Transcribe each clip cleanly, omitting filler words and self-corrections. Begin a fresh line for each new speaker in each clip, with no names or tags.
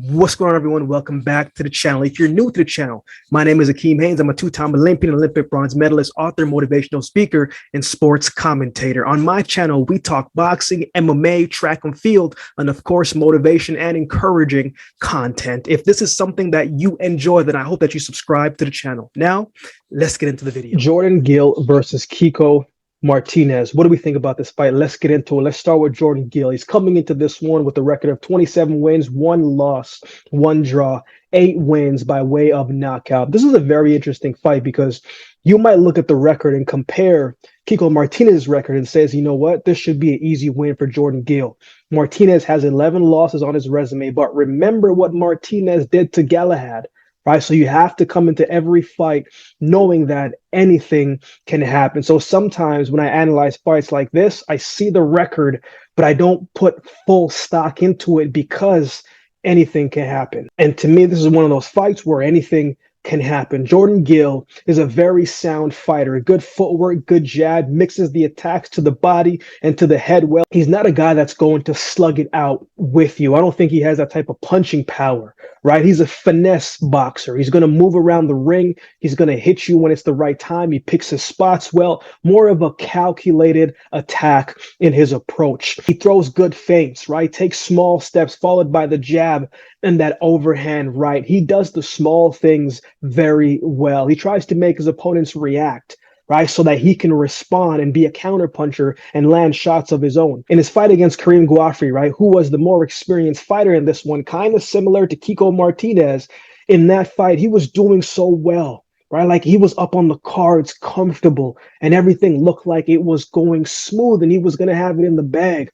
What's going on, everyone? Welcome back to the channel. If you're new to the channel, my name is AkeemHaynes. I'm a two-time Olympic bronze medalist, author, motivational speaker, and sports commentator. On my channel, we talk boxing, MMA, track and field, and of course, motivation and encouraging content. If this is something that you enjoy, then I hope that you subscribe to the channel. Now, let's get into the video. Jordan Gill versus Kiko Martinez. What do we think about this fight? Let's get into it. Let's start with Jordan Gill. He's coming into this one with a record of 27 wins, 1 loss, 1 draw, 8 wins by way of knockout. This is a very interesting fight because you might look at the record and compare Kiko Martinez's record and says, you know what, this should be an easy win for Jordan Gill. Martinez has 11 losses on his resume, but remember what Martinez did to Galahad. Right, so you have to come into every fight knowing that anything can happen. So sometimes when I analyze fights like this, I see the record, but I don't put full stock into it because anything can happen. And to me, this is one of those fights where anything can happen. Jordan Gill is a very sound fighter, good footwork, good jab, mixes the attacks to the body and to the head well. He's not a guy that's going to slug it out with you. I don't think he has that type of punching power, right? He's a finesse boxer. He's going to move around the ring. He's going to hit you when it's the right time. He picks his spots well, more of a calculated attack in his approach. He throws good feints, right? Takes small steps followed by the jab and that overhand right. He does the small things very well. He tries to make his opponents react, right, so that he can respond and be a counterpuncher and land shots of his own. In his fight against Karim Guerfi, right, who was the more experienced fighter in this one, kind of similar to Kiko Martinez, in that fight, he was doing so well, right? Like he was up on the cards, comfortable, and everything looked like it was going smooth and he was going to have it in the bag.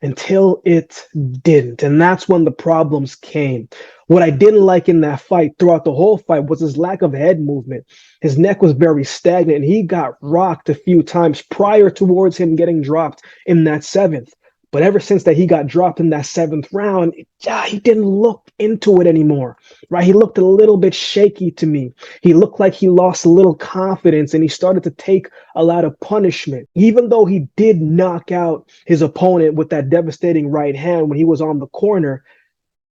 Until it didn't. And that's when the problems came. What I didn't like in that fight throughout the whole fight was his lack of head movement. His neck was very stagnant and he got rocked a few times prior towards him getting dropped in that 7th. But ever since that he got dropped in that 7th round, he didn't look into it anymore, right? He looked a little bit shaky to me. He looked like he lost a little confidence and he started to take a lot of punishment. Even though he did knock out his opponent with that devastating right hand when he was on the corner,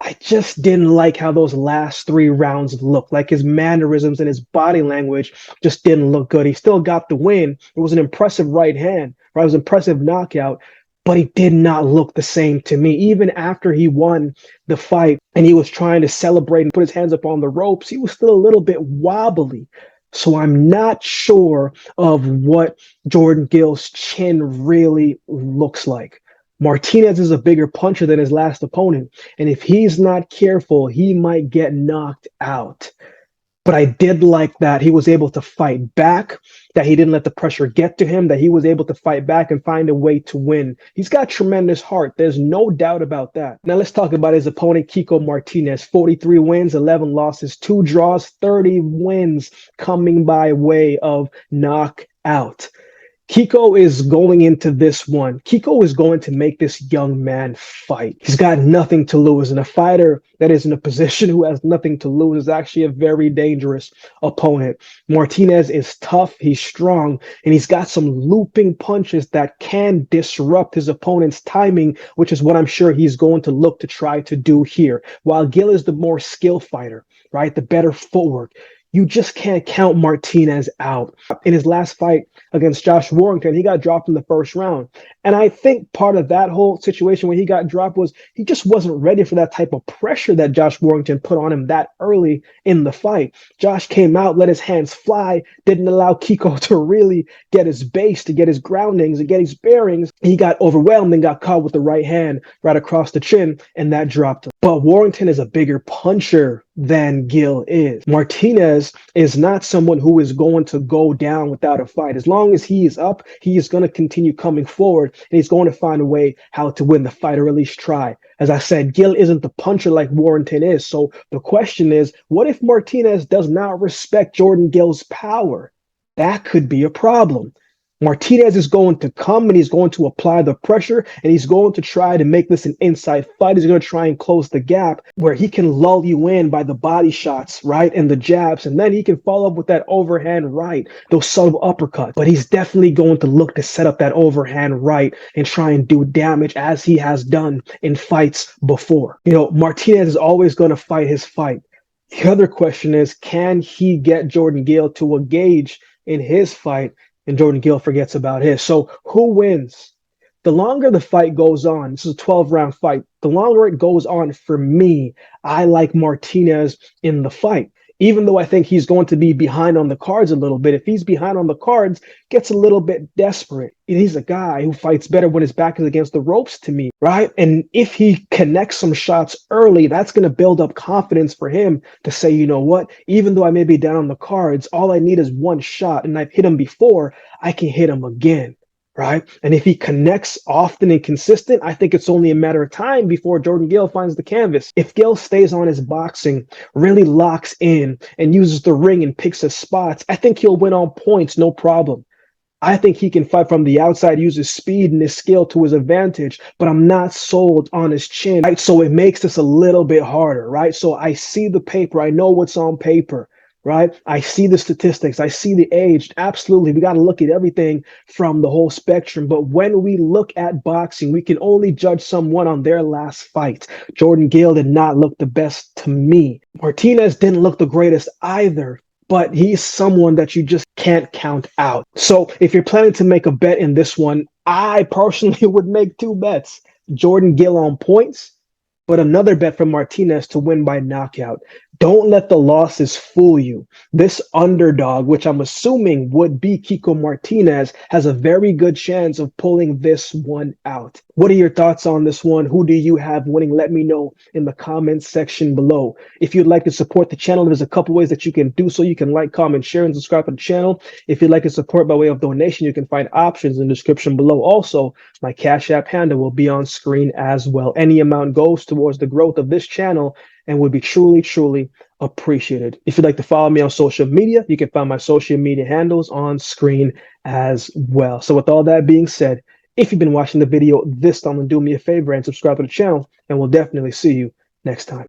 I just didn't like how those last 3 rounds looked. Like his mannerisms and his body language just didn't look good. He still got the win. It was an impressive right hand, right? It was an impressive knockout. But he did not look the same to me. Even after he won the fight and he was trying to celebrate and put his hands up on the ropes, he was still a little bit wobbly. So I'm not sure of what Jordan Gill's chin really looks like. Martinez is a bigger puncher than his last opponent. And if he's not careful, he might get knocked out. But I did like that he was able to fight back, that he didn't let the pressure get to him, that he was able to fight back and find a way to win. He's got tremendous heart. There's no doubt about that. Now let's talk about his opponent, Kiko Martinez. 43 wins, 11 losses, 2 draws, 30 wins coming by way of knockout. Kiko is going into this one. Kiko is going to make this young man fight. He's got nothing to lose. And a fighter that is in a position who has nothing to lose is actually a very dangerous opponent. Martinez is tough, he's strong, and he's got some looping punches that can disrupt his opponent's timing, which is what I'm sure he's going to look to try to do here. While Gill is the more skill fighter, right? The better footwork. You just can't count Martinez out. In his last fight against Josh Warrington, he got dropped in the 1st round. And I think part of that whole situation when he got dropped was he just wasn't ready for that type of pressure that Josh Warrington put on him that early in the fight. Josh came out, let his hands fly, didn't allow Kiko to really get his base, to get his groundings, and get his bearings. He got overwhelmed and got caught with the right hand right across the chin, and that dropped him. But Warrington is a bigger puncher than Gill is. Martinez is not someone who is going to go down without a fight. As long as he is up, he is going to continue coming forward and he's going to find a way how to win the fight, or at least try. As I said, Gill isn't the puncher like Warrington is. So the question is, what if Martinez does not respect Jordan Gill's power? That could be a problem. Martinez is going to come and he's going to apply the pressure and he's going to try to make this an inside fight. He's going to try and close the gap where he can lull you in by the body shots, right? And the jabs. And then he can follow up with that overhand right, those subtle uppercuts. But he's definitely going to look to set up that overhand right and try and do damage as he has done in fights before. You know, Martinez is always going to fight his fight. The other question is, can he get Jordan Gill to engage in his fight? And Jordan Gill forgets about his. So who wins? The longer the fight goes on, this is a 12-round fight, the longer it goes on for me, I like Martinez in the fight. Even though I think he's going to be behind on the cards a little bit. If he's behind on the cards, gets a little bit desperate. He's a guy who fights better when his back is against the ropes to me, right? And if he connects some shots early, that's going to build up confidence for him to say, you know what, even though I may be down on the cards, all I need is one shot and I've hit him before, I can hit him again. Right? And if he connects often and consistent, I think it's only a matter of time before Jordan Gill finds the canvas. If Gill stays on his boxing, really locks in and uses the ring and picks his spots, I think he'll win on points, no problem. I think he can fight from the outside, use his speed and his skill to his advantage, but I'm not sold on his chin, right? So it makes this a little bit harder, right? So I see the paper, I know what's on paper. Right? I see the statistics. I see the age. Absolutely. We got to look at everything from the whole spectrum. But when we look at boxing, we can only judge someone on their last fight. Jordan Gill did not look the best to me. Martinez didn't look the greatest either, but he's someone that you just can't count out. So if you're planning to make a bet in this one, I personally would make two bets. Jordan Gill on points, but another bet from Martinez to win by knockout. Don't let the losses fool you. This underdog, which I'm assuming would be Kiko Martinez, has a very good chance of pulling this one out. What are your thoughts on this one? Who do you have winning? Let me know in the comments section below. If you'd like to support the channel, there's a couple ways that you can do so. You can like, comment, share, and subscribe to the channel. If you'd like to support by way of donation, you can find options in the description below. Also, my Cash App handle will be on screen as well. Any amount goes towards the growth of this channel and would be truly, truly appreciated. If you'd like to follow me on social media, you can find my social media handles on screen as well. So with all that being said, if you've been watching the video this time, then do me a favor and subscribe to the channel, and we'll definitely see you next time.